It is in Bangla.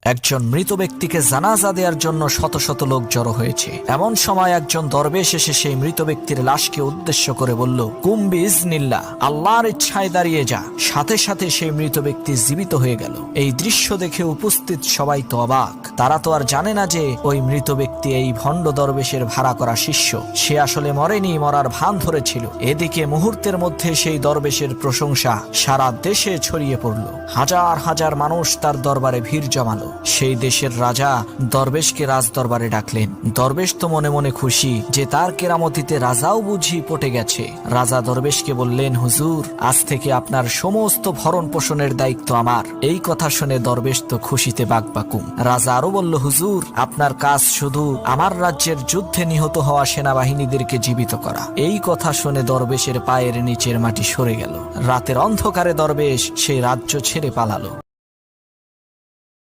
একজন মৃত ব্যক্তিকে জানাজা দেওয়ার জন্য শত শত লোক জড়ো হয়েছে। এমন সময় একজন দরবেশ এসে সেই মৃত ব্যক্তির লাশকে উদ্দেশ্য করে বলল, কুম বিইজনিল্লাহ, আল্লাহর ইচ্ছায় দাঁড়িয়ে যা। সাথে সাথে সেই মৃত ব্যক্তি জীবিত হয়ে গেল। এই দৃশ্য দেখে উপস্থিত সবাই তো অবাক। তারা তো আর জানে না যে ওই মৃত ব্যক্তি এই ভণ্ড দরবেশের ভাড়া করা শিষ্য। সে আসলে মরেনি, মরার ভান ধরেছিল। এদিকে মুহূর্তের মধ্যে সেই দরবেশের প্রশংসা সারা দেশে ছড়িয়ে পড়ল। হাজার হাজার মানুষ তার দরবারে ভিড় জমালো। সেই দেশের রাজা দরবেশকে রাজ দরবারে ডাকলেন। দরবেশ তো মনে মনে খুশি যে তার কেরামতিতে রাজাও বুঝি পটে গেছে। রাজা দরবেশকে বললেন, হুজুর, আজ থেকে আপনার সমস্ত ভরণ পোষণের দায়িত্ব আমার। এই কথা শুনে দরবেশ তো খুশিতে বাকবাকুম। রাজা আরো বলল, হুজুর, আপনার কাজ শুধু আমার রাজ্যের যুদ্ধে নিহত হওয়া সেনাবাহিনীদেরকে জীবিত করা। এই কথা শুনে দরবেশের পায়ের নিচের মাটি সরে গেল। রাতের অন্ধকারে দরবেশ সেই রাজ্য ছেড়ে পালালো।